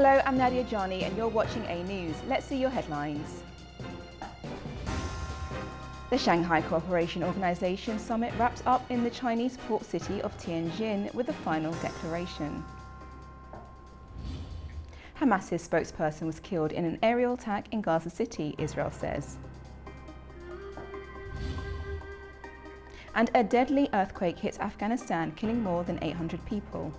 Hello, I'm Nadia Jani and you're watching A News. Let's see your headlines. The Shanghai Cooperation Organization Summit wraps up in the Chinese port city of Tianjin with a final declaration. Hamas's spokesperson was killed in an aerial attack in Gaza City, Israel says. And a deadly earthquake hits Afghanistan, killing more than 800 people.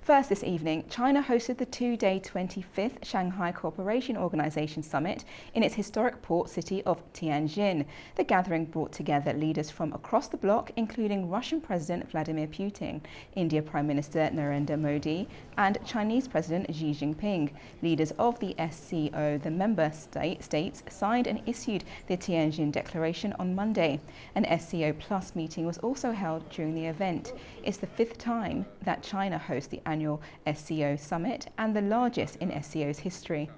First this evening, China hosted the two-day 25th Shanghai Cooperation Organization Summit in its historic port city of Tianjin. The gathering brought together leaders from across the bloc, including Russian President Vladimir Putin, India Prime Minister Narendra Modi, and Chinese President Xi Jinping. Leaders of the SCO, the member states, signed and issued the Tianjin Declaration on Monday. An SCO Plus meeting was also held during the event. It's the fifth time that China hosts the annual SCO Summit and the largest in SCO's history.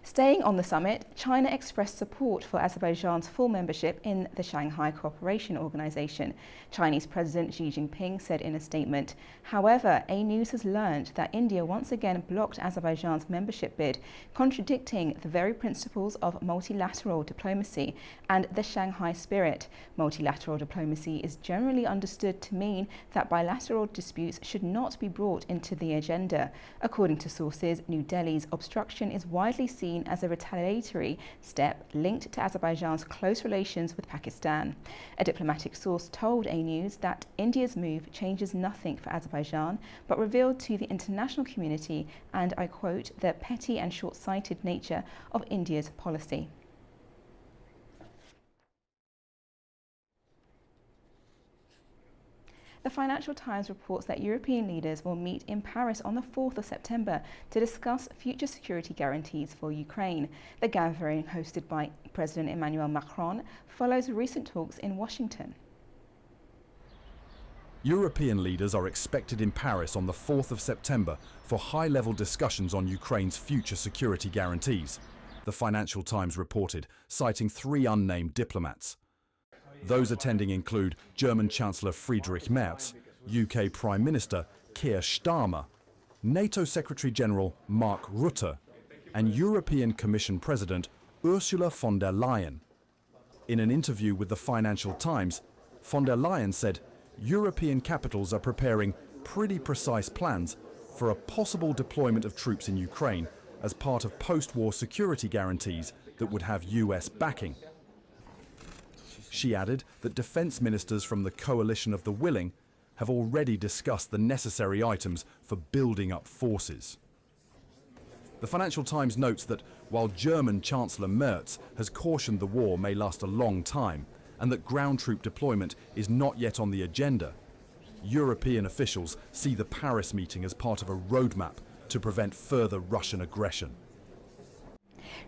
Staying on the summit, China expressed support for Azerbaijan's full membership in the Shanghai Cooperation Organization. Chinese President Xi Jinping said in a statement, however, A News has learned that India once again blocked Azerbaijan's membership bid, contradicting the very principles of multilateral diplomacy and the Shanghai spirit. Multilateral diplomacy is generally understood to mean that bilateral disputes should not be brought into the agenda. According to sources, New Delhi's obstruction is widely seen as a retaliatory step linked to Azerbaijan's close relations with Pakistan. A diplomatic source told A News that India's move changes nothing for Azerbaijan, but revealed to the international community, and I quote, the petty and short-sighted nature of India's policy. The Financial Times reports that European leaders will meet in Paris on the 4th of September to discuss future security guarantees for Ukraine. The gathering, hosted by President Emmanuel Macron, follows recent talks in Washington. European leaders are expected in Paris on the 4th of September for high-level discussions on Ukraine's future security guarantees, the Financial Times reported, citing three unnamed diplomats. Those attending include German Chancellor Friedrich Merz, UK Prime Minister Keir Starmer, NATO Secretary-General Mark Rutte, and European Commission President Ursula von der Leyen. In an interview with the Financial Times, von der Leyen said European capitals are preparing pretty precise plans for a possible deployment of troops in Ukraine as part of post-war security guarantees that would have US backing. She added that defence ministers from the coalition of the willing have already discussed the necessary items for building up forces. The Financial Times notes that while German Chancellor Merz has cautioned the war may last a long time and that ground troop deployment is not yet on the agenda, European officials see the Paris meeting as part of a roadmap to prevent further Russian aggression.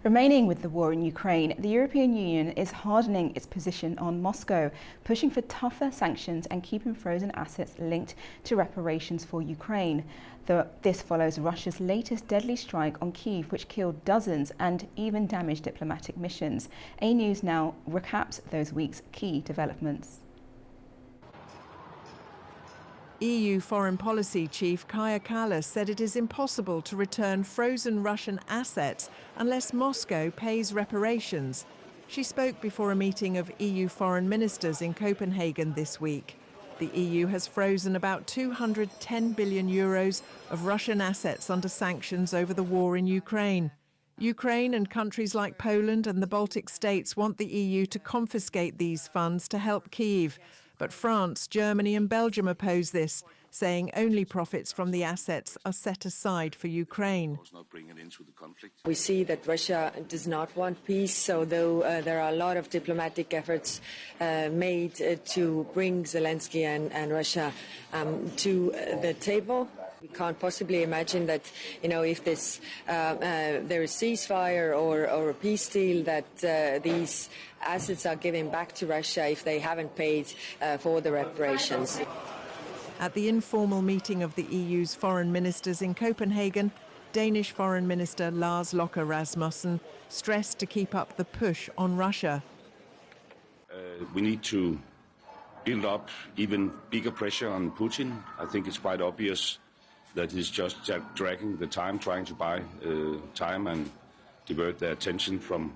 Remaining with the war in Ukraine, the European Union is hardening its position on Moscow, pushing for tougher sanctions and keeping frozen assets linked to reparations for Ukraine. This follows Russia's latest deadly strike on Kyiv, which killed dozens and even damaged diplomatic missions. A News now recaps those week's key developments. EU Foreign Policy Chief Kaja Kallas said it is impossible to return frozen Russian assets unless Moscow pays reparations. She spoke before a meeting of EU foreign ministers in Copenhagen this week. The EU has frozen about 210 billion euros of Russian assets under sanctions over the war in Ukraine. Ukraine and countries like Poland and the Baltic states want the EU to confiscate these funds to help Kyiv. But France, Germany and Belgium oppose this, saying only profits from the assets are set aside for Ukraine. We see that Russia does not want peace, although there are a lot of diplomatic efforts made to bring Zelensky and Russia to the table. We can't possibly imagine that, if there is ceasefire or a peace deal, that these assets are given back to Russia if they haven't paid for the reparations. At the informal meeting of the EU's foreign ministers in Copenhagen, Danish Foreign Minister Lars Løkke Rasmussen stressed to keep up the push on Russia. We need to build up even bigger pressure on Putin. I think it's quite obvious that he's just dragging the time, trying to buy time and divert their attention from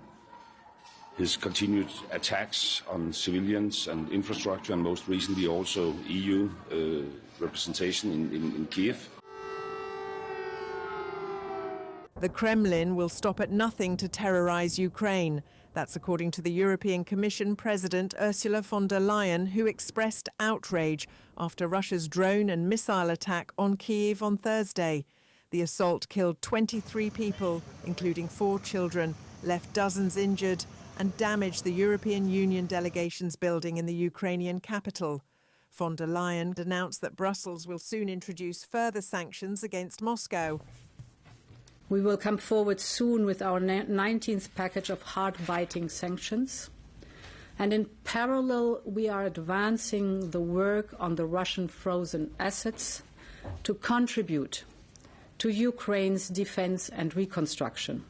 his continued attacks on civilians and infrastructure, and most recently also EU representation in Kiev. The Kremlin will stop at nothing to terrorize Ukraine. That's according to the European Commission President Ursula von der Leyen, who expressed outrage after Russia's drone and missile attack on Kyiv on Thursday. The assault killed 23 people, including 4 children, left dozens injured, and damaged the European Union delegation's building in the Ukrainian capital. Von der Leyen announced that Brussels will soon introduce further sanctions against Moscow. We will come forward soon with our 19th package of hard-biting sanctions. And in parallel, we are advancing the work on the Russian frozen assets to contribute to Ukraine's defense and reconstruction.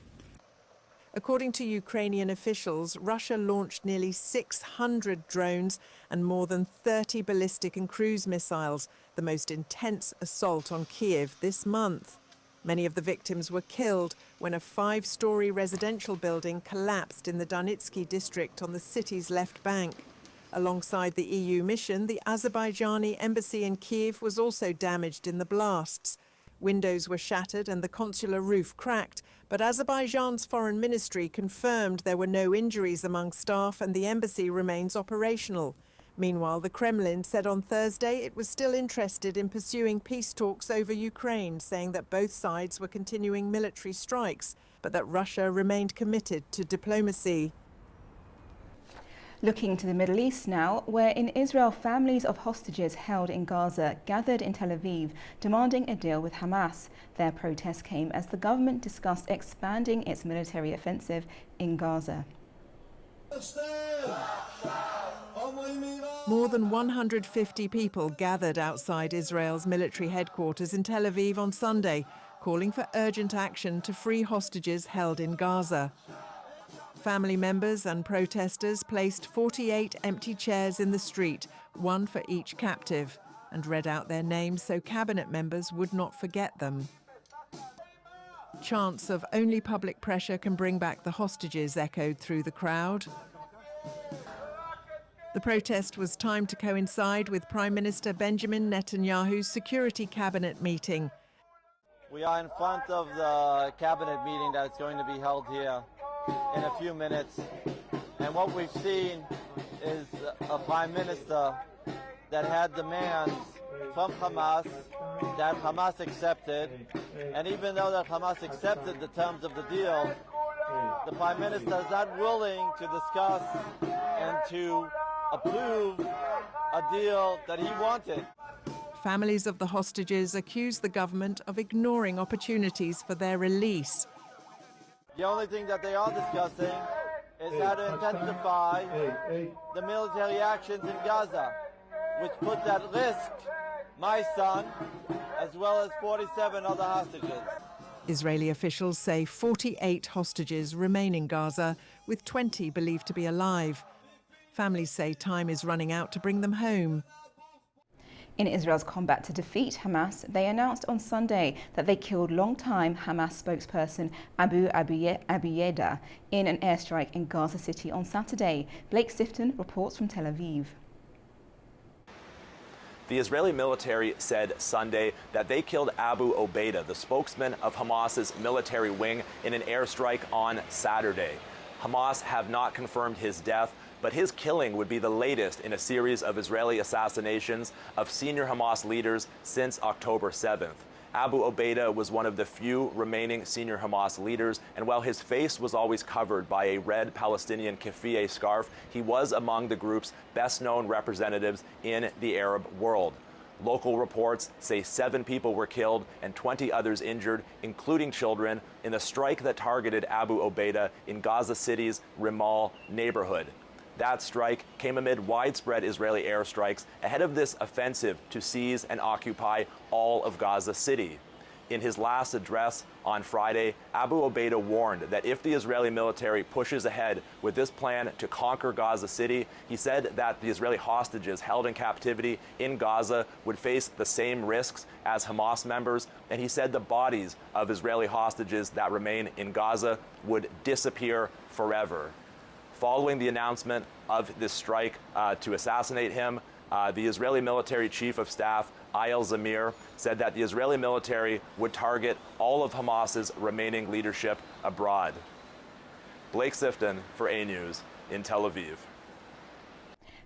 According to Ukrainian officials, Russia launched nearly 600 drones and more than 30 ballistic and cruise missiles, the most intense assault on Kyiv this month. Many of the victims were killed when a 5-story residential building collapsed in the Donetsky district on the city's left bank. Alongside the EU mission, the Azerbaijani embassy in Kyiv was also damaged in the blasts. Windows were shattered and the consular roof cracked, but Azerbaijan's foreign ministry confirmed there were no injuries among staff and the embassy remains operational. Meanwhile, the Kremlin said on Thursday it was still interested in pursuing peace talks over Ukraine, saying that both sides were continuing military strikes, but that Russia remained committed to diplomacy. Looking to the Middle East now, where in Israel families of hostages held in Gaza gathered in Tel Aviv demanding a deal with Hamas. Their protest came as the government discussed expanding its military offensive in Gaza. More than 150 people gathered outside Israel's military headquarters in Tel Aviv on Sunday, calling for urgent action to free hostages held in Gaza. Family members and protesters placed 48 empty chairs in the street, one for each captive, and read out their names so cabinet members would not forget them. Chants of "only public pressure can bring back the hostages" echoed through the crowd. The protest was timed to coincide with Prime Minister Benjamin Netanyahu's security cabinet meeting. We are in front of the cabinet meeting that's going to be held here in a few minutes. And what we've seen is a prime minister that had demands from Hamas that Hamas accepted. And even though that Hamas accepted the terms of the deal, the prime minister is not willing to discuss and to approve a deal that he wanted. Families of the hostages accuse the government of ignoring opportunities for their release. The only thing that they are discussing is how to intensify the military actions in Gaza, which puts at risk my son as well as 47 other hostages. Israeli officials say 48 hostages remain in Gaza, with 20 believed to be alive. Families say time is running out to bring them home. In Israel's combat to defeat Hamas, they announced on Sunday that they killed long-time Hamas spokesperson Abu Abiyeda in an airstrike in Gaza City on Saturday. Blake Sifton reports from Tel Aviv. The Israeli military said Sunday that they killed Abu Obaida, the spokesman of Hamas's military wing, in an airstrike on Saturday. Hamas have not confirmed his death, but his killing would be the latest in a series of Israeli assassinations of senior Hamas leaders since October 7th. Abu Obaida was one of the few remaining senior Hamas leaders, and while his face was always covered by a red Palestinian keffiyeh scarf, he was among the group's best-known representatives in the Arab world. Local reports say 7 people were killed and 20 others injured, including children, in the strike that targeted Abu Obaida in Gaza City's Rimal neighborhood. That strike came amid widespread Israeli airstrikes ahead of this offensive to seize and occupy all of Gaza City. In his last address on Friday, Abu Obaida warned that if the Israeli military pushes ahead with this plan to conquer Gaza City, he said that the Israeli hostages held in captivity in Gaza would face the same risks as Hamas members, and he said the bodies of Israeli hostages that remain in Gaza would disappear forever. Following the announcement of this strike to assassinate him, the Israeli military chief of staff, Ayal Zamir, said that the Israeli military would target all of Hamas's remaining leadership abroad. Blake Sifton for A News in Tel Aviv.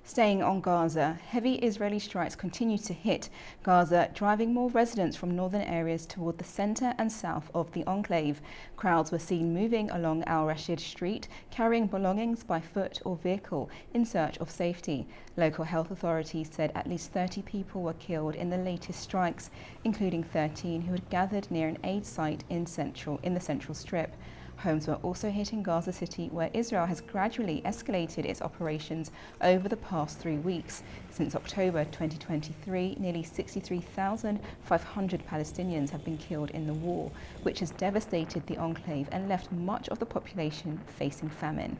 Staying on Gaza, heavy Israeli strikes continue to hit Gaza, driving more residents from northern areas toward the centre and south of the enclave. Crowds were seen moving along Al Rashid Street, carrying belongings by foot or vehicle in search of safety. Local health authorities said at least 30 people were killed in the latest strikes, including 13 who had gathered near an aid site in the central strip. Homes were also hit in Gaza City, where Israel has gradually escalated its operations over the past 3 weeks. Since October 2023, nearly 63,500 Palestinians have been killed in the war, which has devastated the enclave and left much of the population facing famine.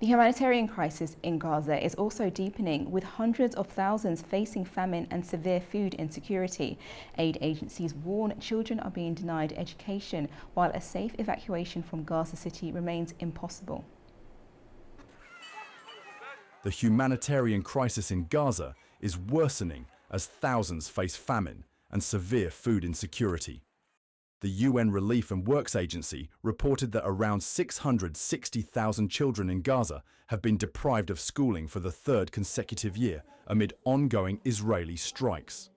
The humanitarian crisis in Gaza is also deepening, with hundreds of thousands facing famine and severe food insecurity. Aid agencies warn children are being denied education, while a safe evacuation from Gaza City remains impossible. The humanitarian crisis in Gaza is worsening as thousands face famine and severe food insecurity. The UN Relief and Works Agency reported that around 660,000 children in Gaza have been deprived of schooling for the third consecutive year amid ongoing Israeli strikes.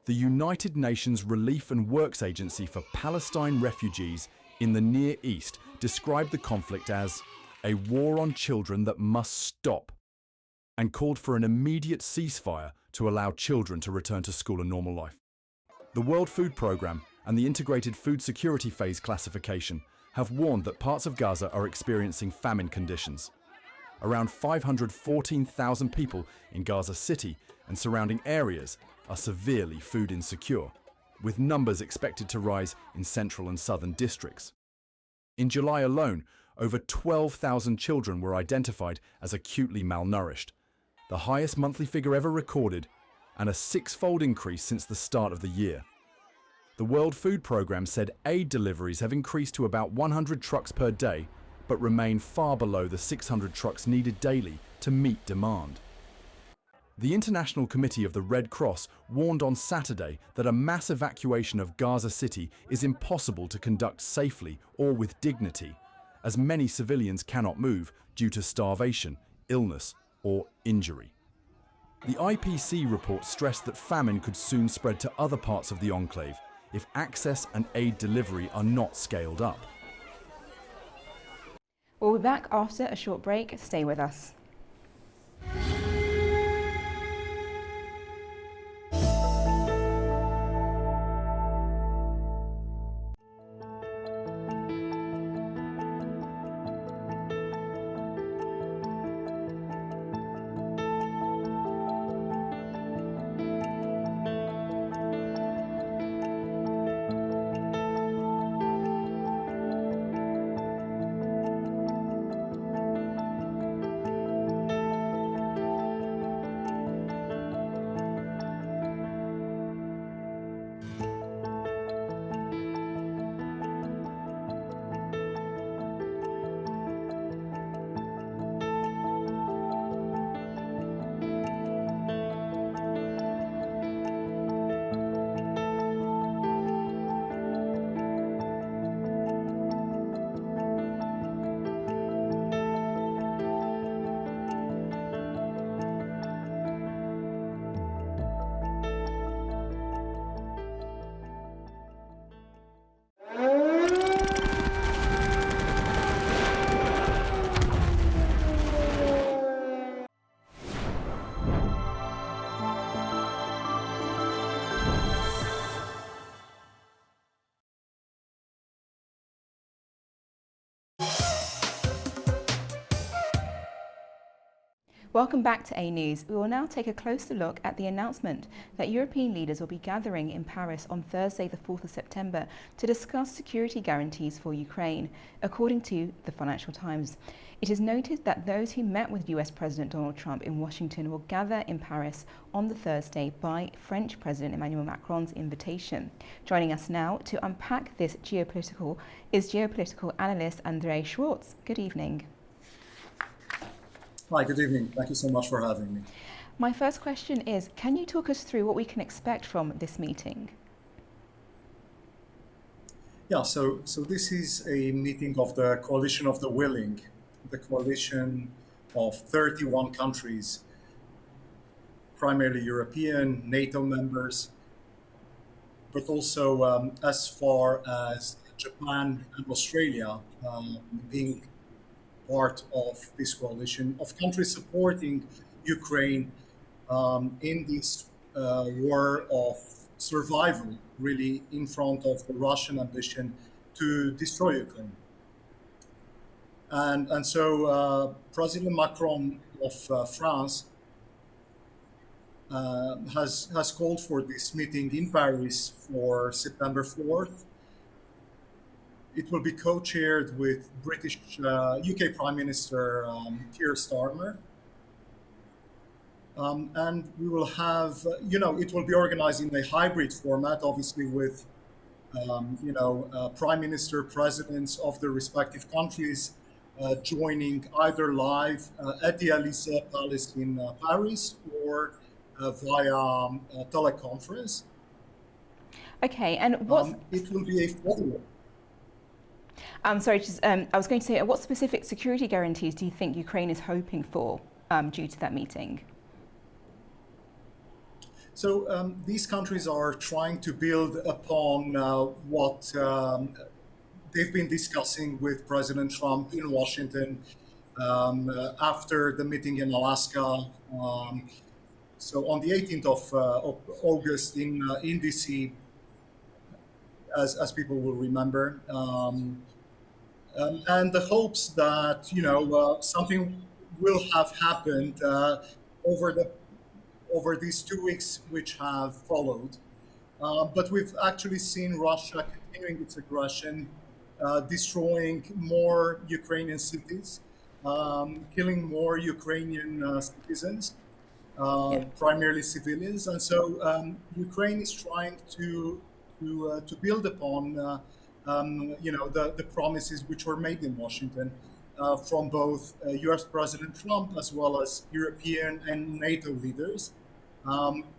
The United Nations Relief and Works Agency for Palestine refugees in the Near East described the conflict as a war on children that must stop and called for an immediate ceasefire to allow children to return to school and normal life. The World Food Programme and the Integrated Food Security Phase classification have warned that parts of Gaza are experiencing famine conditions. Around 514,000 people in Gaza City and surrounding areas are severely food insecure, with numbers expected to rise in central and southern districts. In July alone, over 12,000 children were identified as acutely malnourished, the highest monthly figure ever recorded, and a six-fold increase since the start of the year. The World Food Programme said aid deliveries have increased to about 100 trucks per day, but remain far below the 600 trucks needed daily to meet demand. The International Committee of the Red Cross warned on Saturday that a mass evacuation of Gaza City is impossible to conduct safely or with dignity, as many civilians cannot move due to starvation, illness, or injury. The IPC report stressed that famine could soon spread to other parts of the enclave if access and aid delivery are not scaled up. We'll be back after a short break. Stay with us. Welcome back to A News. We will now take a closer look at the announcement that European leaders will be gathering in Paris on Thursday, the 4th of September, to discuss security guarantees for Ukraine, according to the Financial Times. It is noted that those who met with US President Donald Trump in Washington will gather in Paris on the Thursday by French President Emmanuel Macron's invitation. Joining us now to unpack this is geopolitical analyst Andrei Schwartz. Good evening. Hi, good evening. Thank you so much for having me. My first question is, can you talk us through what we can expect from this meeting? Yeah, so this is a meeting of the Coalition of the Willing, the coalition of 31 countries, primarily European, NATO members, but also as far as Japan and Australia being part of this coalition of countries supporting Ukraine in this war of survival, really, in front of the Russian ambition to destroy Ukraine. And so President Macron of France has called for this meeting in Paris for September 4th. It will be co-chaired with UK Prime Minister Keir Starmer. And we will have, it will be organized in a hybrid format, obviously with, Prime Minister, presidents of the respective countries joining either live at the Élysée Palace in Paris or via teleconference. Okay, and what? It will be a follow-up. I was going to say, what specific security guarantees do you think Ukraine is hoping for due to that meeting? So these countries are trying to build upon what they've been discussing with President Trump in Washington after the meeting in Alaska. So on the 18th of August in DC, as people will remember. And the hopes that something will have happened over these 2 weeks which have followed, but we've actually seen Russia continuing its aggression, destroying more Ukrainian cities, killing more Ukrainian citizens, primarily civilians, and so Ukraine is trying to build upon the promises which were made in Washington from both US President Trump as well as European and NATO leaders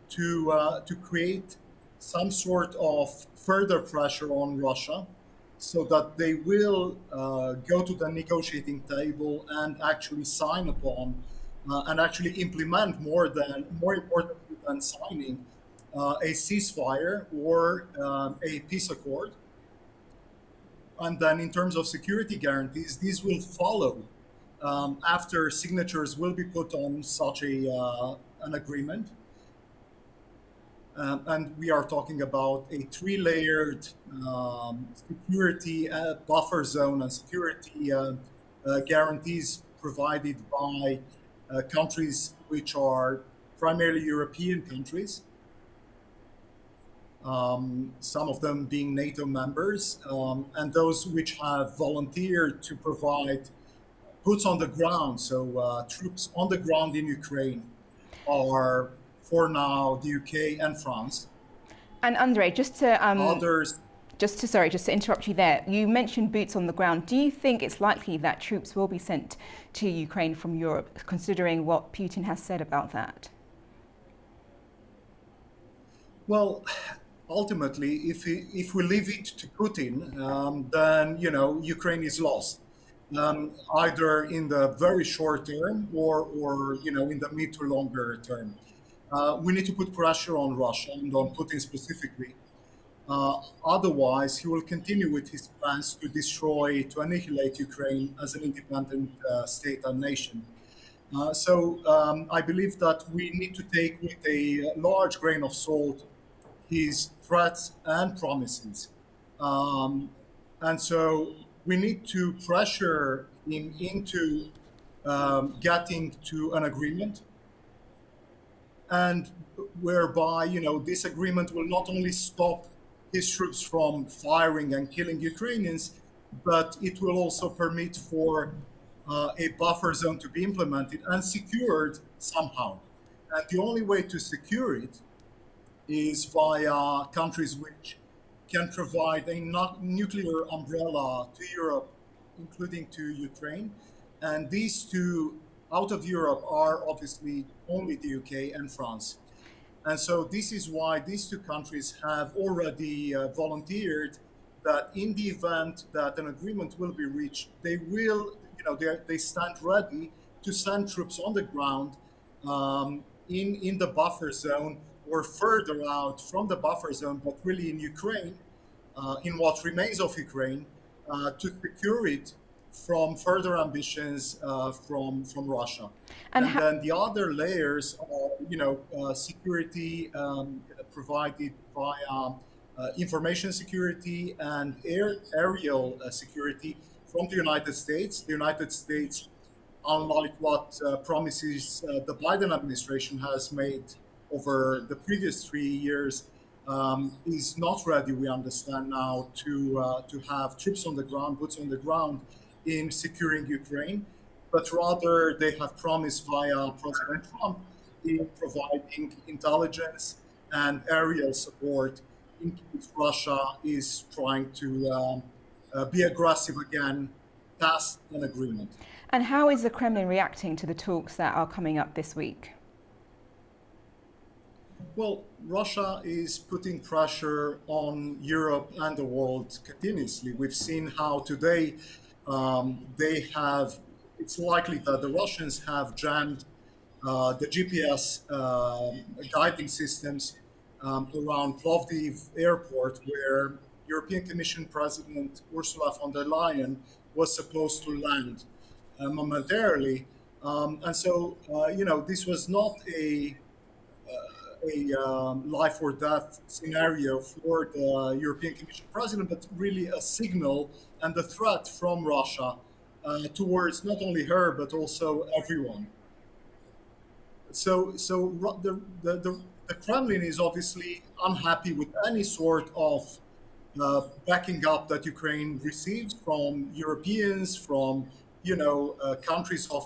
to create some sort of further pressure on Russia so that they will go to the negotiating table and actually sign upon and actually implement more importantly than signing a ceasefire or a peace accord. And then in terms of security guarantees, these will follow after signatures will be put on such an agreement. And we are talking about a three-layered security buffer zone and security guarantees provided by countries which are primarily European countries. Some of them being NATO members, and those which have volunteered to provide boots on the ground, so troops on the ground in Ukraine are, for now, the UK and France. And Andrei, just to interrupt you there, you mentioned boots on the ground. Do you think it's likely that troops will be sent to Ukraine from Europe, considering what Putin has said about that? Well, ultimately, if we leave it to Putin, then Ukraine is lost, either in the very short term or in the mid to longer term. We need to put pressure on Russia and on Putin specifically. Otherwise, he will continue with his plans to destroy, to annihilate Ukraine as an independent state and nation. So I believe that we need to take with a large grain of salt his threats and promises. And so we need to pressure him into getting to an agreement, and whereby, this agreement will not only stop his troops from firing and killing Ukrainians, but it will also permit for a buffer zone to be implemented and secured somehow. And the only way to secure it is via countries which can provide a nuclear umbrella to Europe, including to Ukraine. And these two out of Europe are obviously only the UK and France. And so this is why these two countries have already volunteered that in the event that an agreement will be reached, they will, they stand ready to send troops on the ground in the buffer zone or further out from the buffer zone, but really in Ukraine, in what remains of Ukraine, to secure it from further ambitions from Russia. And then the other layers are, security provided via information security and aerial security from the United States. The United States, unlike what promises the Biden administration has made over the previous 3 years, is not ready, we understand now, to have troops on the ground, boots on the ground in securing Ukraine, but rather they have promised via President Trump in providing intelligence and aerial support in case Russia is trying to be aggressive again past an agreement. And how is the Kremlin reacting to the talks that are coming up this week? Well, Russia is putting pressure on Europe and the world continuously. We've seen how today it's likely that the Russians have jammed the GPS guiding systems around Plovdiv airport, where European Commission President Ursula von der Leyen was supposed to land momentarily. And so, this was not a life or death scenario for the European Commission President, but really a signal and a threat from Russia towards not only her, but also everyone. So the Kremlin is obviously unhappy with any sort of backing up that Ukraine receives from Europeans, from countries of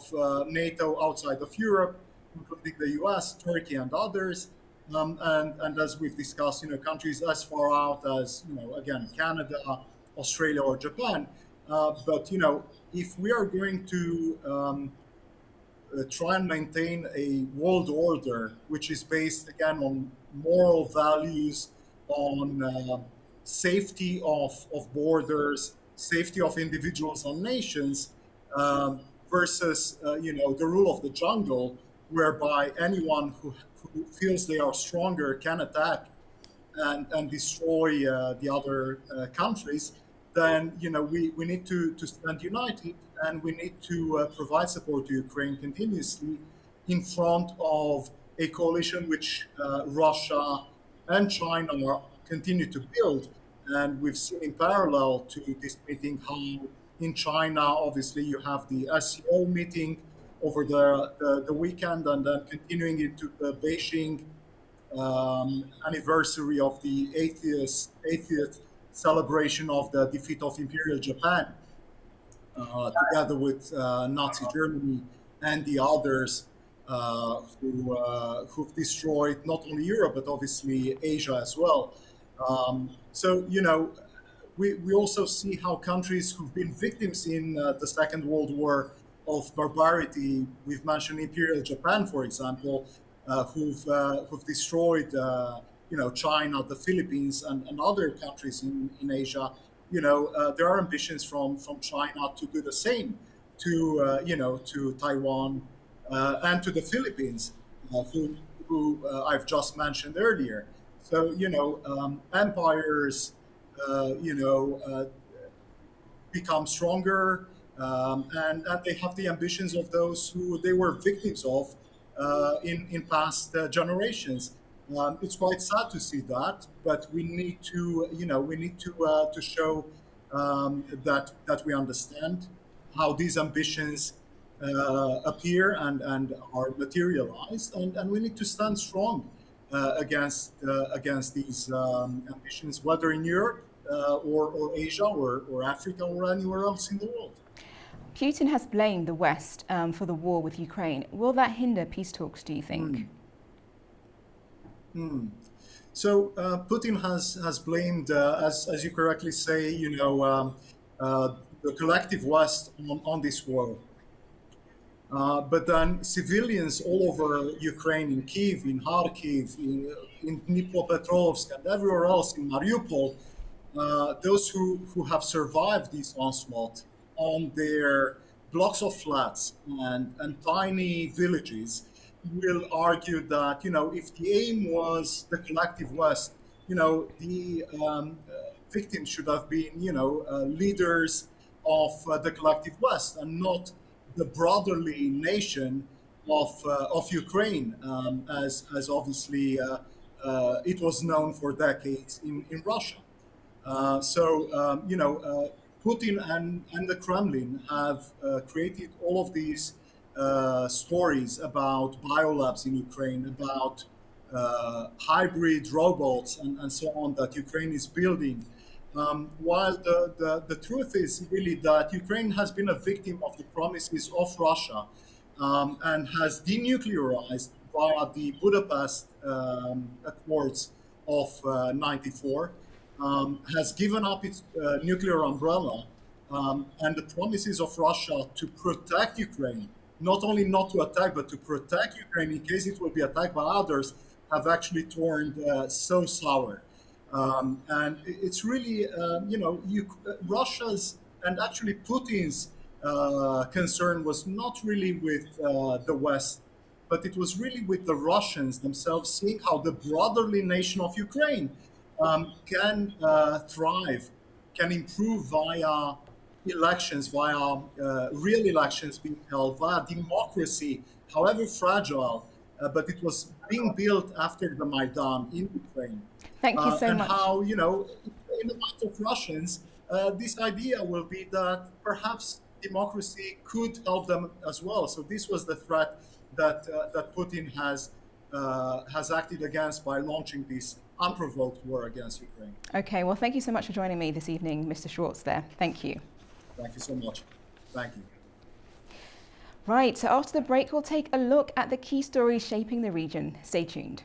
NATO outside of Europe, including the US, Turkey, and others. And as we've discussed, countries as far out as, again, Canada, Australia, or Japan. But, if we are going to try and maintain a world order, which is based, again, on moral values, on safety of borders, safety of individuals and nations, versus, the rule of the jungle, whereby anyone who feels they are stronger can attack and destroy the other countries, then we need to stand united, and we need to provide support to Ukraine continuously in front of a coalition which Russia and China continue to build. And we've seen in parallel to this meeting how in China, obviously, you have the SCO meeting over the weekend, and then continuing into the Beijing anniversary of the 80th celebration of the defeat of Imperial Japan, together with Nazi Germany and the others who've destroyed not only Europe, but obviously Asia as well. So, we also see how countries who've been victims in the Second World War of barbarity, we've mentioned Imperial Japan, for example, who've destroyed, China, the Philippines, and other countries in Asia. There are ambitions from China to do the same to Taiwan and to the Philippines, who I've just mentioned earlier. So, empires, become stronger, and they have the ambitions of those who they were victims of in past generations. It's quite sad to see that, but we need to, to show that we understand how these ambitions appear and are materialized, and we need to stand strong against these ambitions, whether in Europe or Asia or Africa or anywhere else in the world. Putin has blamed the West for the war with Ukraine. Will that hinder peace talks, do you think? So Putin has blamed, as you correctly say, the collective West on this war. But then civilians all over Ukraine, in Kyiv, in Kharkiv, in Dnipropetrovsk, and everywhere else in Mariupol, those who have survived this onslaught on their blocks of flats and tiny villages will argue that, if the aim was the collective West, the victims should have been, leaders of the collective West and not the brotherly nation of Ukraine, as obviously it was known for decades in Russia. Putin and the Kremlin have created all of these stories about biolabs in Ukraine, about hybrid robots and so on that Ukraine is building. While the truth is really that Ukraine has been a victim of the promises of Russia and has denuclearized via the Budapest Accords of '94, has given up its nuclear umbrella and the promises of Russia to protect Ukraine, not only not to attack, but to protect Ukraine in case it will be attacked by others, have actually turned so sour. And it's really, Russia's and actually Putin's concern was not really with the West, but it was really with the Russians themselves, seeing how the brotherly nation of Ukraine can thrive, can improve via elections, via real elections being held, via democracy, however fragile, but it was being built after the Maidan in Ukraine. Thank you so and much. how, in the minds of Russians, this idea will be that perhaps democracy could help them as well. So this was the threat that Putin has acted against by launching this unprovoked war against Ukraine. Okay, well, thank you so much for joining me this evening, Mr. Schwartz there. Thank you. Thank you so much. Thank you. Right, so after the break, we'll take a look at the key stories shaping the region. Stay tuned.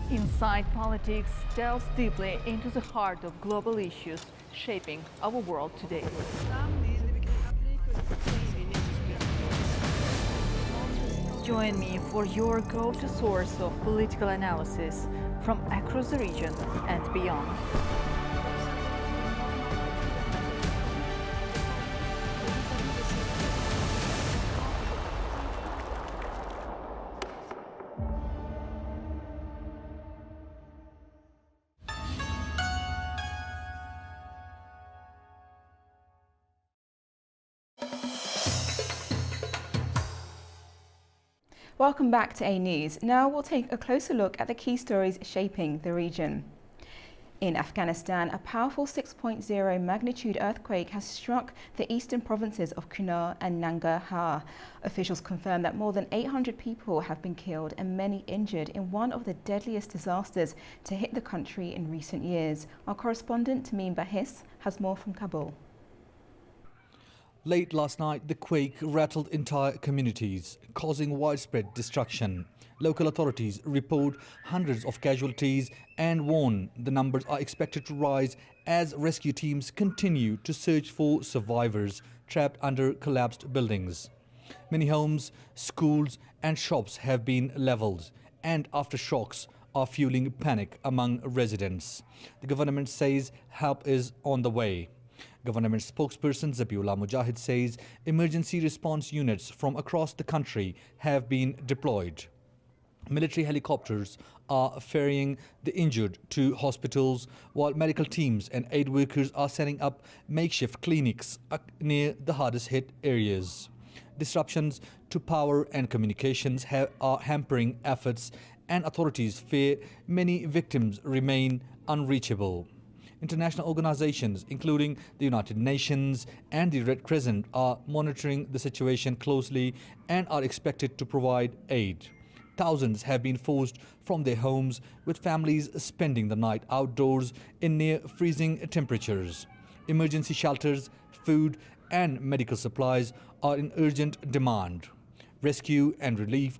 Inside Politics delves deeply into the heart of global issues shaping our world today. Join me for your go-to source of political analysis from across the region and beyond. Welcome back to A News. Now we'll take a closer look at the key stories shaping the region. In Afghanistan, a powerful 6.0 magnitude earthquake has struck the eastern provinces of Kunar and Nangarhar. Officials confirm that more than 800 people have been killed and many injured in one of the deadliest disasters to hit the country in recent years. Our correspondent Tamim Bahis has more from Kabul. Late last night, the quake rattled entire communities, causing widespread destruction. Local authorities report hundreds of casualties and warn the numbers are expected to rise as rescue teams continue to search for survivors trapped under collapsed buildings. Many homes, schools and shops have been leveled, and aftershocks are fueling panic among residents. The government says help is on the way. Government spokesperson Zabiullah Mujahid says emergency response units from across the country have been deployed. Military helicopters are ferrying the injured to hospitals, while medical teams and aid workers are setting up makeshift clinics near the hardest hit areas. Disruptions to power and communications are hampering efforts, and authorities fear many victims remain unreachable. International organizations, including the United Nations and the Red Crescent, are monitoring the situation closely and are expected to provide aid. Thousands have been forced from their homes, with families spending the night outdoors in near freezing temperatures. Emergency shelters, food and medical supplies are in urgent demand. Rescue and relief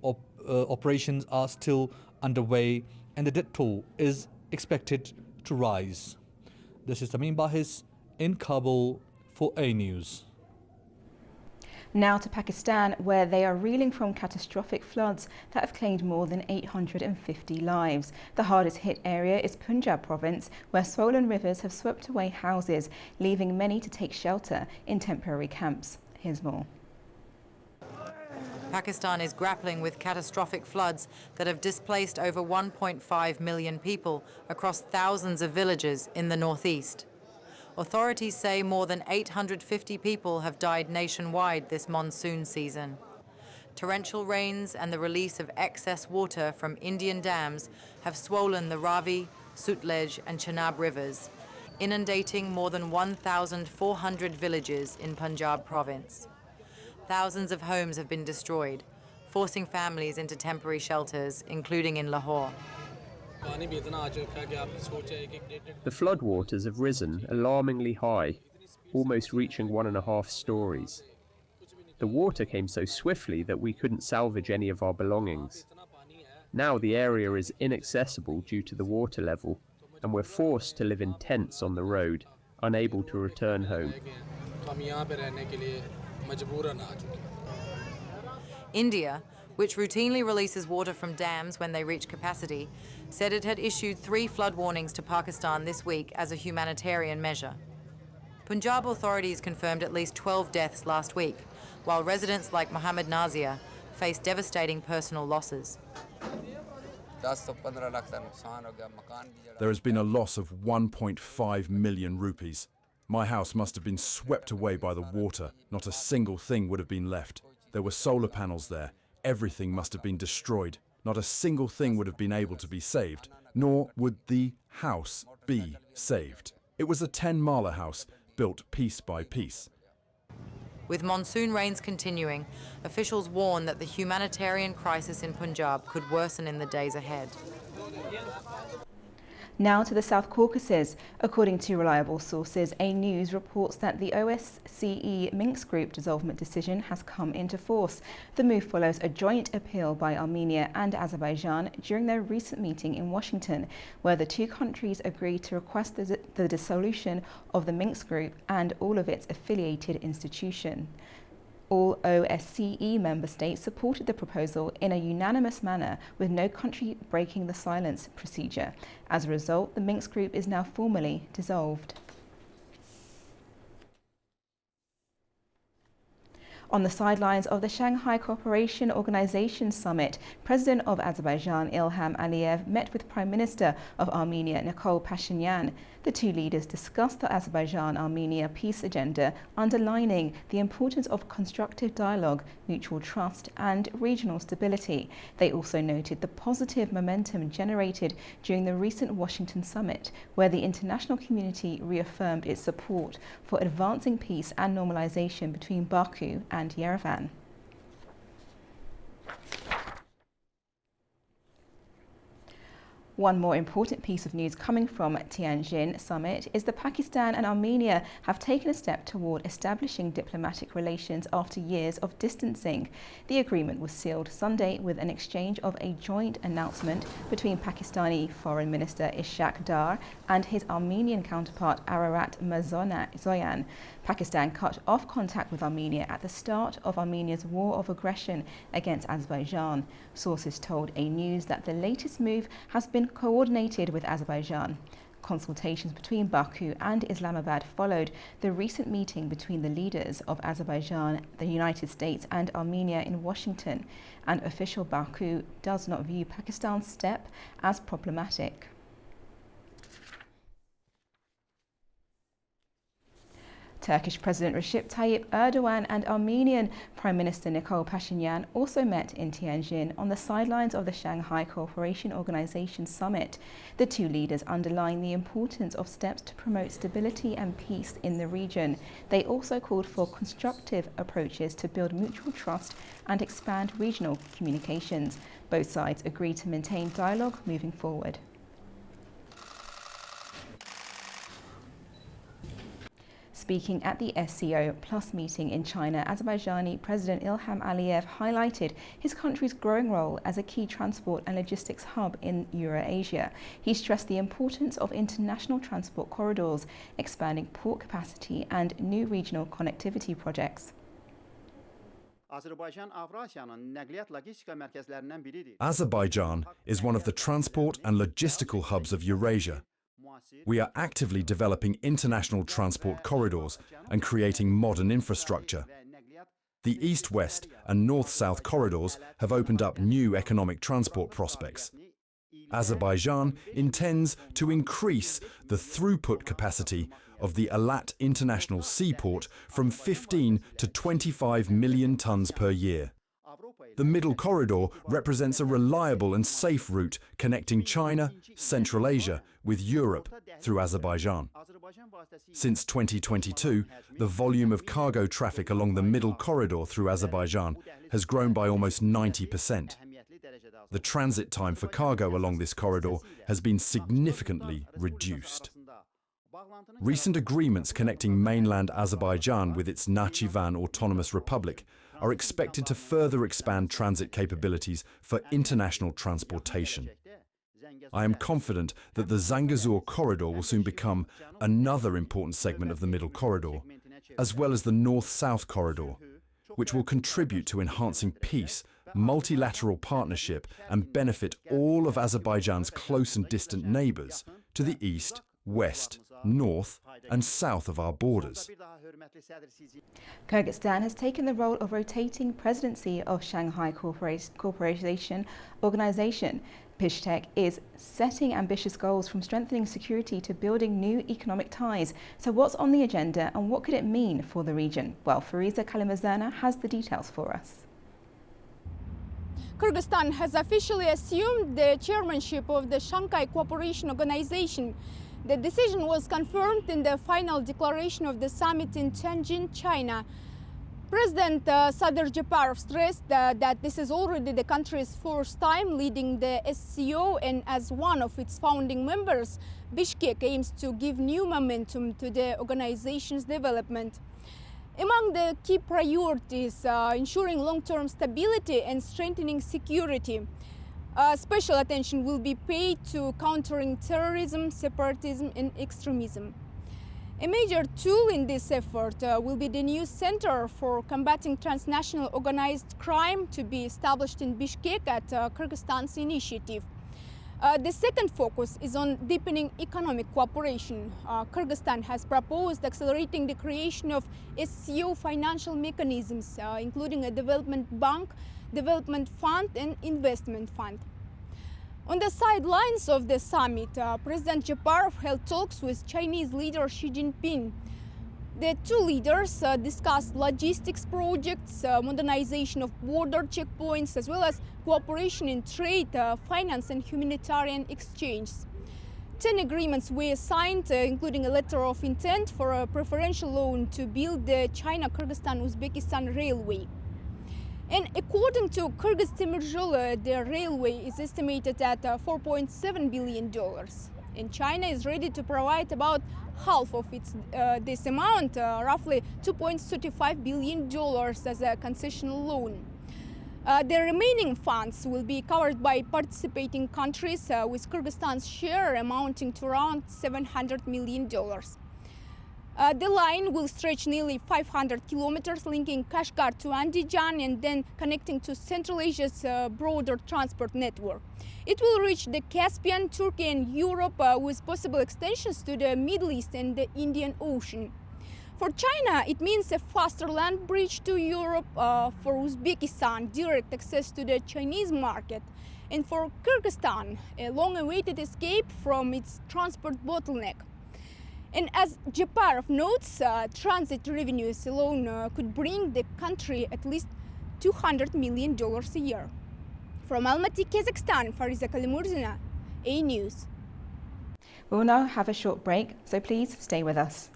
operations are still underway, and the death toll is expected to rise. This is Tamim Bahis in Kabul for A News. Now to Pakistan, where they are reeling from catastrophic floods that have claimed more than 850 lives. The hardest hit area is Punjab province, where swollen rivers have swept away houses, leaving many to take shelter in temporary camps. Here's more. Pakistan is grappling with catastrophic floods that have displaced over 1.5 million people across thousands of villages in the northeast. Authorities say more than 850 people have died nationwide this monsoon season. Torrential rains and the release of excess water from Indian dams have swollen the Ravi, Sutlej and Chenab rivers, inundating more than 1,400 villages in Punjab province. Thousands of homes have been destroyed, forcing families into temporary shelters, including in Lahore. The floodwaters have risen alarmingly high, almost reaching 1.5 stories. The water came so swiftly that we couldn't salvage any of our belongings. Now the area is inaccessible due to the water level, and we're forced to live in tents on the road, unable to return home. India, which routinely releases water from dams when they reach capacity, said it had issued 3 flood warnings to Pakistan this week as a humanitarian measure. Punjab authorities confirmed at least 12 deaths last week, while residents like Mohammed Nazia face devastating personal losses. There has been a loss of 1.5 million rupees. My house must have been swept away by the water. Not a single thing would have been left. There were solar panels there. Everything must have been destroyed. Not a single thing would have been able to be saved, nor would the house be saved. It was a 10-mala house, built piece by piece. With monsoon rains continuing, officials warn that the humanitarian crisis in Punjab could worsen in the days ahead. Now to the South Caucasus. According to reliable sources, A News reports that the OSCE Minsk Group dissolvement decision has come into force. The move follows a joint appeal by Armenia and Azerbaijan during their recent meeting in Washington, where the two countries agreed to request the dissolution of the Minsk Group and all of its affiliated institutions. All OSCE member states supported the proposal in a unanimous manner, with no country breaking the silence procedure. As a result, the Minsk Group is now formally dissolved. On the sidelines of the Shanghai Cooperation Organization Summit, President of Azerbaijan Ilham Aliyev met with Prime Minister of Armenia Nikol Pashinyan. The two leaders discussed the Azerbaijan-Armenia peace agenda, underlining the importance of constructive dialogue, mutual trust and regional stability. They also noted the positive momentum generated during the recent Washington summit, where the international community reaffirmed its support for advancing peace and normalization between Baku and Yerevan. One more important piece of news coming from Tianjin summit is that Pakistan and Armenia have taken a step toward establishing diplomatic relations after years of distancing. The agreement was sealed Sunday with an exchange of a joint announcement between Pakistani Foreign Minister Ishaq Dar and his Armenian counterpart Ararat Mirzoyan. Pakistan cut off contact with Armenia at the start of Armenia's war of aggression against Azerbaijan. Sources told A News that the latest move has been coordinated with Azerbaijan. Consultations between Baku and Islamabad followed the recent meeting between the leaders of Azerbaijan, the United States and Armenia in Washington. And official Baku does not view Pakistan's step as problematic. Turkish President Recep Tayyip Erdogan and Armenian Prime Minister Nikol Pashinyan also met in Tianjin on the sidelines of the Shanghai Cooperation Organization Summit. The two leaders underlined the importance of steps to promote stability and peace in the region. They also called for constructive approaches to build mutual trust and expand regional communications. Both sides agreed to maintain dialogue moving forward. Speaking at the SCO Plus meeting in China, Azerbaijani President Ilham Aliyev highlighted his country's growing role as a key transport and logistics hub in Eurasia. He stressed the importance of international transport corridors, expanding port capacity and new regional connectivity projects. Azerbaijan is one of the transport and logistical hubs of Eurasia. We are actively developing international transport corridors and creating modern infrastructure. The east-west and north-south corridors have opened up new economic transport prospects. Azerbaijan intends to increase the throughput capacity of the Alat International Seaport from 15 to 25 million tons per year. The Middle Corridor represents a reliable and safe route connecting China, Central Asia with Europe through Azerbaijan. Since 2022, the volume of cargo traffic along the Middle Corridor through Azerbaijan has grown by almost 90%. The transit time for cargo along this corridor has been significantly reduced. Recent agreements connecting mainland Azerbaijan with its Nakhchivan Autonomous Republic are expected to further expand transit capabilities for international transportation. I am confident that the Zangezur corridor will soon become another important segment of the Middle Corridor, as well as the North-South corridor, which will contribute to enhancing peace, multilateral partnership and benefit all of Azerbaijan's close and distant neighbours to the east, west, north and south of our borders. Kyrgyzstan has taken the role of rotating presidency of Shanghai Cooperation Organization. Bishkek is setting ambitious goals from strengthening security to building new economic ties. So what's on the agenda and what could it mean for the region? Well, Fariza Kalimazana has the details for us. Kyrgyzstan has officially assumed the chairmanship of the Shanghai Cooperation Organization. The decision was confirmed in the final declaration of the summit in Tianjin, China. President Sadir Japarov stressed that this is already the country's first time leading the SCO, and as one of its founding members, Bishkek aims to give new momentum to the organization's development. Among the key priorities, ensuring long-term stability and strengthening security. Special attention will be paid to countering terrorism, separatism and extremism. A major tool in this effort will be the new Center for Combating Transnational Organized Crime to be established in Bishkek at Kyrgyzstan's initiative. The second focus is on deepening economic cooperation. Kyrgyzstan has proposed accelerating the creation of SCO financial mechanisms, including a development bank, development fund and investment fund. On the sidelines of the summit, President Japarov held talks with Chinese leader Xi Jinping. The two leaders discussed logistics projects, modernization of border checkpoints, as well as cooperation in trade, finance and humanitarian exchange. 10 agreements were signed, including a letter of intent for a preferential loan to build the China-Kyrgyzstan-Uzbekistan railway. And according to Kyrgyz Temirzhol, the railway is estimated at $4.7 billion. And China is ready to provide about half of this amount, roughly $2.35 billion as a concessional loan. The remaining funds will be covered by participating countries, with Kyrgyzstan's share amounting to around $700 million. The line will stretch nearly 500 kilometers, linking Kashgar to Andijan and then connecting to Central Asia's broader transport network. It will reach the Caspian, Turkey and Europe, with possible extensions to the Middle East and the Indian Ocean. For China, it means a faster land bridge to Europe, for Uzbekistan, direct access to the Chinese market, and for Kyrgyzstan, a long-awaited escape from its transport bottleneck. And as Japarov notes, transit revenues alone could bring the country at least $200 million a year. From Almaty, Kazakhstan, Fariza Kalimurzina, A News. We'll now have a short break, so please stay with us.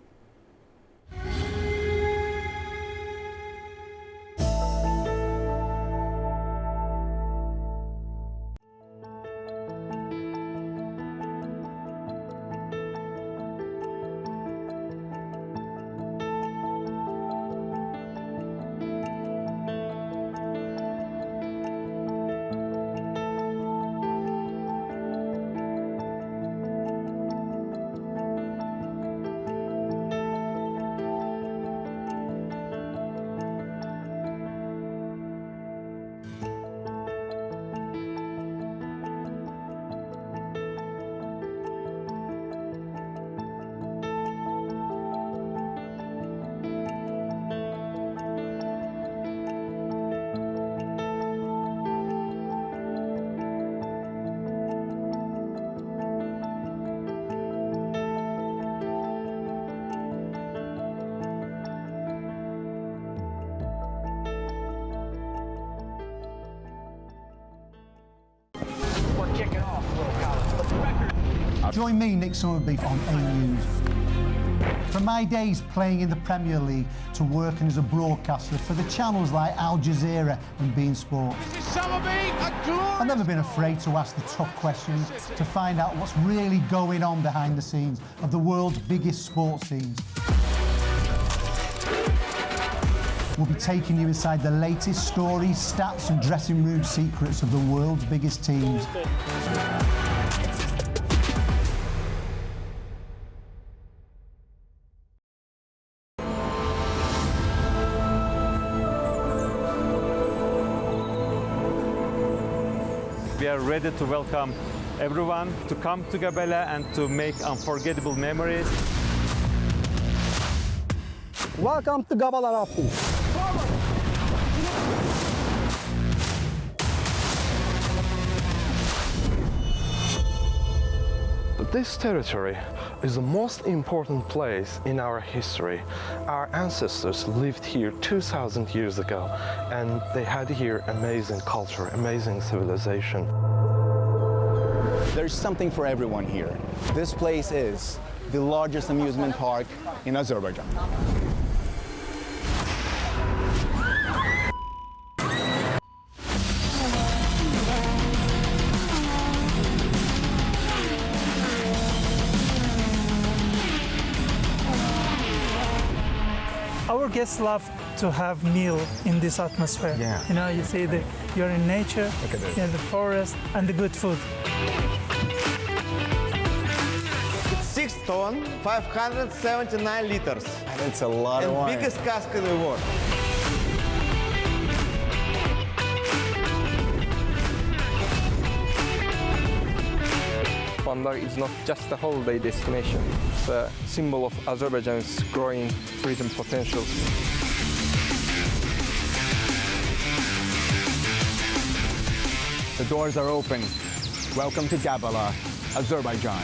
Join me, Nick Summerby, on A News. From my days playing in the Premier League to working as a broadcaster for the channels like Al Jazeera and beIN Sport, I've never been afraid to ask the tough questions to find out what's really going on behind the scenes of the world's biggest sports teams. We'll be taking you inside the latest stories, stats and dressing room secrets of the world's biggest teams. We are ready to welcome everyone to come to Gabela and to make unforgettable memories. Welcome to Gabala Rafting. This territory is the most important place in our history. Our ancestors lived here 2,000 years ago, and they had here amazing culture, amazing civilization. There's something for everyone here. This place is the largest amusement park in Azerbaijan. Our guests love to have meal in this atmosphere. Yeah. You know, you see you're in nature, you're in the forest, and the good food. It's 6 tons, 579 liters. And it's a lot of wine. And biggest cask in the world. Bandar is not just a holiday destination. It's a symbol of Azerbaijan's growing tourism potential. The doors are open. Welcome to Gabala, Azerbaijan.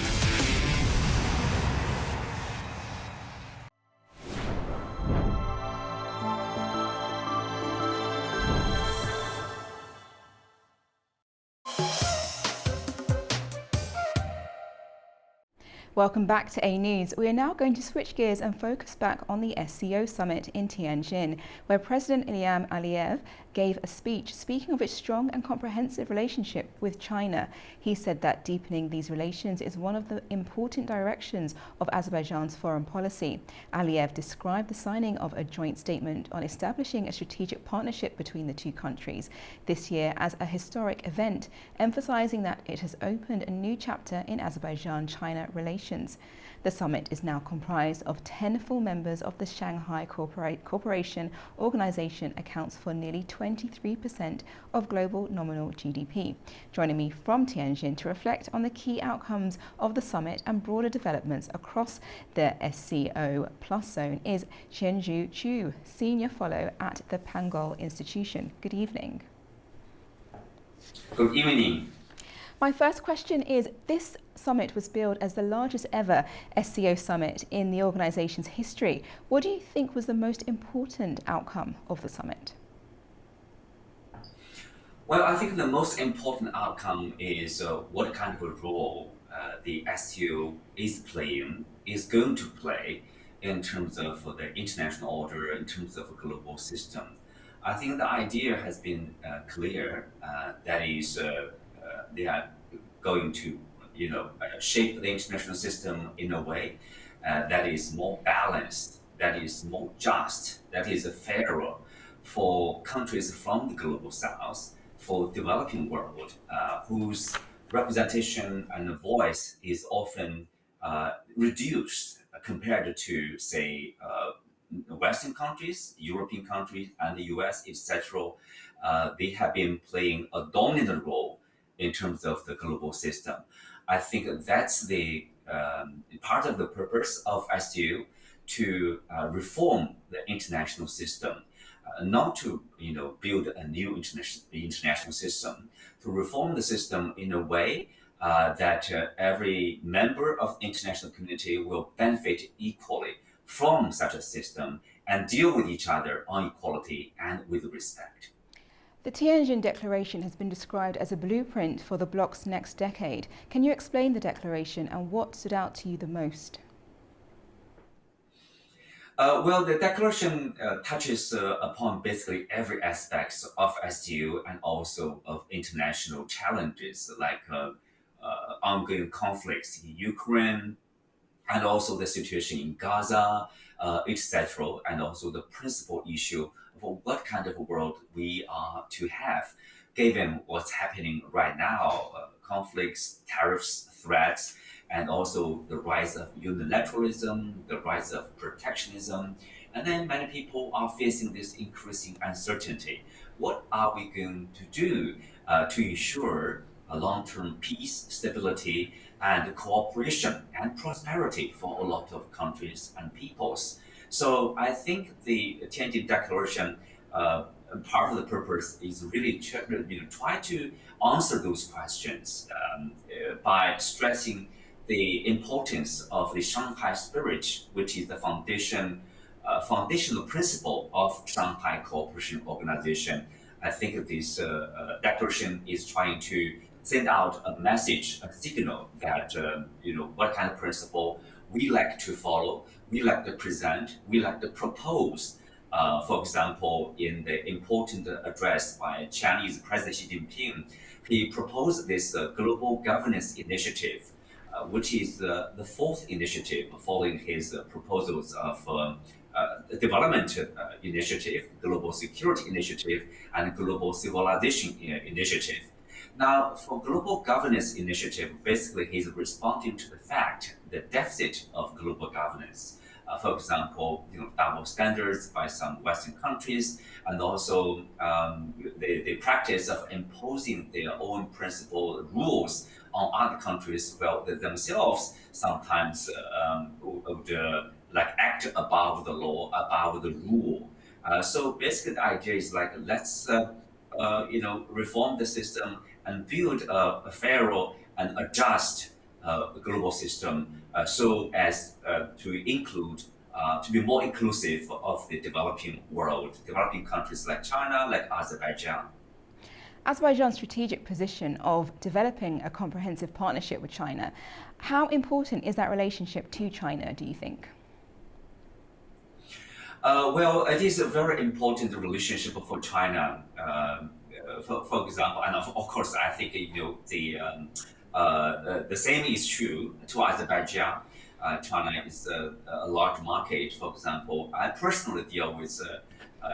Welcome back to A News. We are now going to switch gears and focus back on the SCO Summit in Tianjin, where President Ilham Aliyev gave a speech speaking of its strong and comprehensive relationship with China. He said that deepening these relations is one of the important directions of Azerbaijan's foreign policy. Aliyev described the signing of a joint statement on establishing a strategic partnership between the two countries this year as a historic event, emphasizing that it has opened a new chapter in Azerbaijan-China relations. The summit is now comprised of 10 full members of the Shanghai Cooperation Organization, accounts for nearly 23% of global nominal GDP. Joining me from Tianjin to reflect on the key outcomes of the summit and broader developments across the SCO Plus zone is Qianzhu Chu, Senior Fellow at the Pangol Institution. Good evening. Good evening. My first question is, this summit was billed as the largest ever SCO summit in the organization's history. What do you think was the most important outcome of the summit? Well, I think the most important outcome is what kind of a role the SCO is going to play in terms of the international order, in terms of a global system. I think the idea has been clear. That is, they are going to, shape the international system in a way that is more balanced, that is more just, that is fairer for countries from the global south, for developing world, whose representation and voice is often reduced compared to, say, Western countries, European countries, and the US, etc. They have been playing a dominant role in terms of the global system. I think that's the part of the purpose of SCO, to reform the international system, not to build a new international system, to reform the system in a way that every member of the international community will benefit equally from such a system and deal with each other on equality and with respect. The Tianjin Declaration has been described as a blueprint for the bloc's next decade. Can you explain the declaration and what stood out to you the most? Well, the declaration touches upon basically every aspect of SCO and also of international challenges like ongoing conflicts in Ukraine, and also the situation in Gaza, etc., and also the principal issue of what kind of a world we are to have, given what's happening right now, conflicts, tariffs, threats, and also the rise of unilateralism, the rise of protectionism. And then many people are facing this increasing uncertainty. What are we going to do to ensure a long-term peace, stability, and cooperation and prosperity for a lot of countries and peoples? So I think the Tianjin Declaration, part of the purpose is really try to answer those questions by stressing the importance of the Shanghai spirit, which is the foundational principle of Shanghai Cooperation Organization. I think this declaration is trying to send out a message, a signal that what kind of principle we like to follow, we like to present, we like to propose. For example, in the important address by Chinese President Xi Jinping, he proposed this global governance initiative, which is the fourth initiative following his proposals of development initiative, global security initiative, and global civilization initiative. Now, for global governance initiative, basically he's responding to the fact, the deficit of global governance. For example, double standards by some Western countries, and also the practice of imposing their own principle rules on other countries, well, themselves sometimes would like act above the law, above the rule. So basically, the idea is like let's reform the system and build a fairer and adjust global system so as to include. To be more inclusive of the developing world, developing countries like China, like Azerbaijan. Azerbaijan's strategic position of developing a comprehensive partnership with China, how important is that relationship to China, do you think? Well, it is a very important relationship for China. For example, and of course, I think the same is true to Azerbaijan. China is a large market. For example, I personally deal with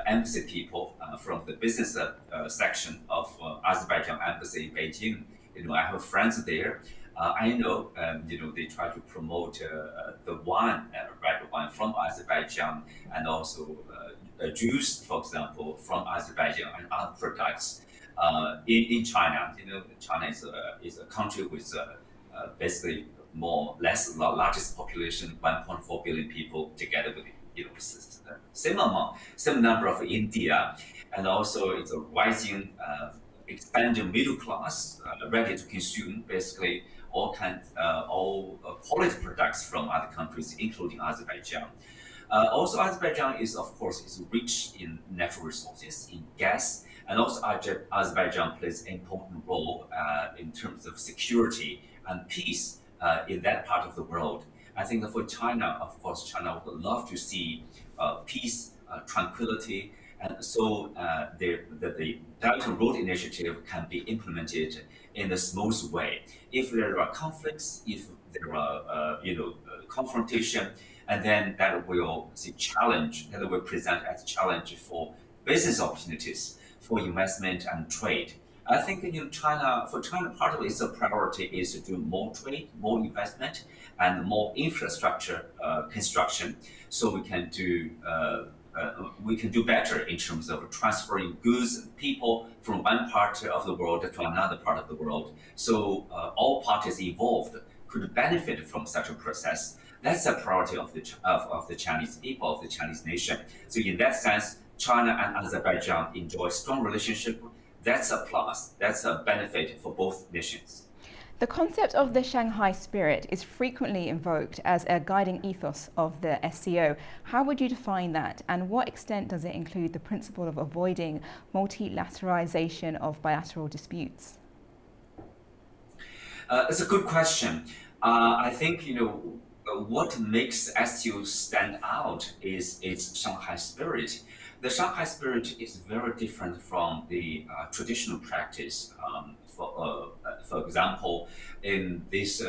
embassy people from the business section of Azerbaijan embassy in Beijing. I have friends there. I know, they try to promote the red wine from Azerbaijan, and also juice, for example, from Azerbaijan and other products in China. China is a country with basically less largest population, 1.4 billion people, together with same number of India, and also it's a rising, expanding middle class, ready to consume basically all quality products from other countries, including Azerbaijan. Also, Azerbaijan is rich in natural resources, in gas, and also Azerbaijan plays an important role in terms of security and peace in that part of the world. I think that for China, of course, China would love to see peace, tranquility, and so the Belt and Road Initiative can be implemented in a smooth way. If there are conflicts, if there are confrontation, and then that will present as a challenge for business opportunities, for investment and trade. I think for China, part of its priority is to do more trade, more investment, and more infrastructure construction, so we can do better in terms of transferring goods and people from one part of the world to another part of the world. So all parties involved could benefit from such a process. That's a priority of the Chinese people, of the Chinese nation. So in that sense, China and Azerbaijan enjoy strong relationship. That's a plus. That's a benefit for both nations. The concept of the Shanghai spirit is frequently invoked as a guiding ethos of the SCO. How would you define that, and what extent does it include the principle of avoiding multilateralization of bilateral disputes? It's a good question. I think what makes SCO stand out is its Shanghai spirit. The Shanghai spirit is very different from the traditional practice. For example, in these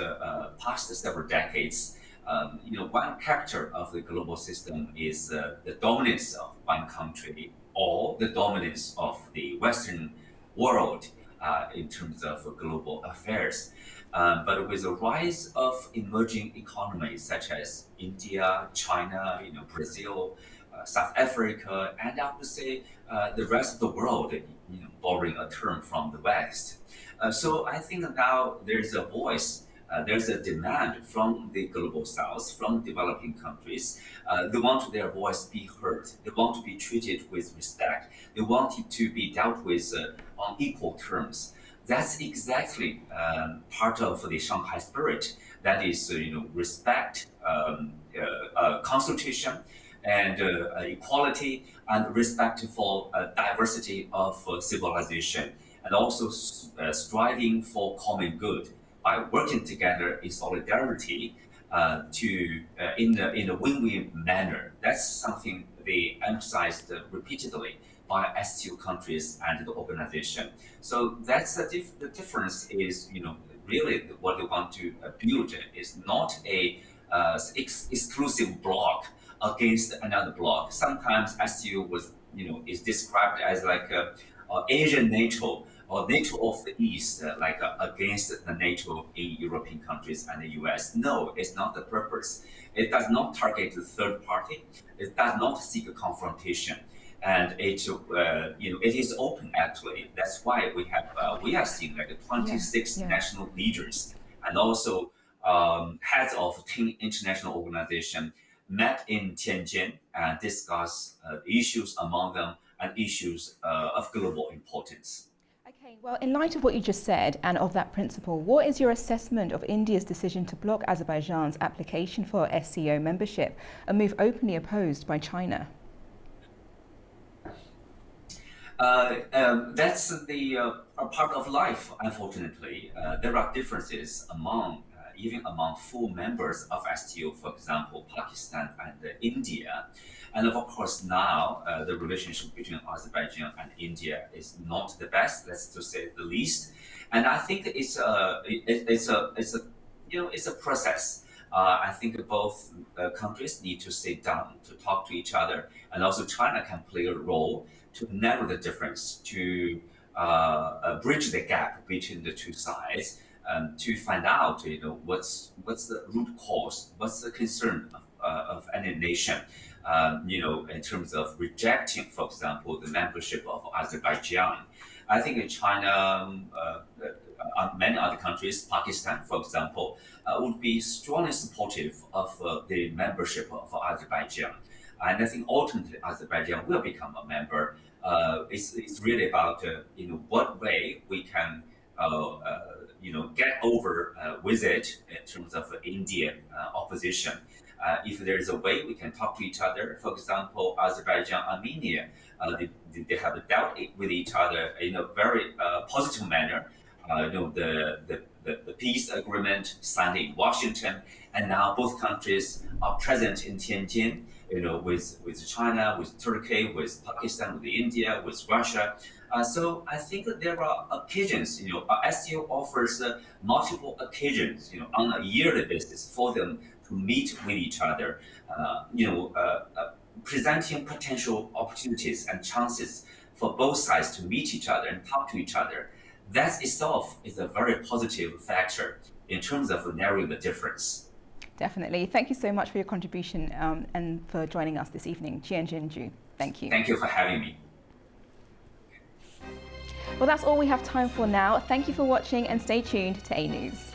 past several decades, one character of the global system is the dominance of one country or the dominance of the Western world in terms of global affairs. But with the rise of emerging economies such as India, China, Brazil, South Africa, and I would say the rest of the world, borrowing a term from the West. So I think now there's a voice, there's a demand from the global South, from developing countries. They want their voice to be heard. They want to be treated with respect. They want it to be dealt with on equal terms. That's exactly part of the Shanghai spirit. That is, respect, consultation, and equality, and respect for diversity of civilization, and also striving for common good by working together in solidarity in a win-win manner. That's something they emphasized repeatedly by SCO countries and the organization. So that's the difference is, really what they want to build is not a exclusive bloc against another bloc. Sometimes SCO is described as like Asian NATO or NATO of the East, against the NATO in European countries and the US. No, it's not the purpose. It does not target the third party. It does not seek a confrontation. and it it is open actually. That's why we are seeing like 26 national leaders and also heads of 10 international organizations met in Tianjin and discussed issues among them and issues of global importance. Okay, well, in light of what you just said and of that principle, what is your assessment of India's decision to block Azerbaijan's application for SCO membership, a move openly opposed by China? That's a part of life, unfortunately. There are differences even among full members of STO, for example, Pakistan and India. And of course, now the relationship between Azerbaijan and India is not the best, that's to say the least. And I think it's a process. I think both countries need to sit down to talk to each other, and also China can play a role to narrow the difference, to bridge the gap between the two sides, to find out, what's the root cause, what's the concern of any nation, in terms of rejecting, for example, the membership of Azerbaijan. I think China, many other countries, Pakistan, for example, would be strongly supportive of the membership of Azerbaijan. And I think ultimately Azerbaijan will become a member. It's really about what way we can get over with it in terms of Indian opposition. If there is a way we can talk to each other, for example, Azerbaijan, Armenia, they have dealt with each other in a very positive manner. The peace agreement signed in Washington, and now both countries are present in Tianjin, with China, with Turkey, with Pakistan, with India, with Russia. So I think that there are occasions, SCO offers multiple occasions, on a yearly basis for them to meet with each other, presenting potential opportunities and chances for both sides to meet each other and talk to each other. That itself is a very positive factor in terms of narrowing the difference. Definitely. Thank you so much for your contribution and for joining us this evening. Jianjinju. Thank you. Thank you for having me. Well, that's all we have time for now. Thank you for watching and stay tuned to A News.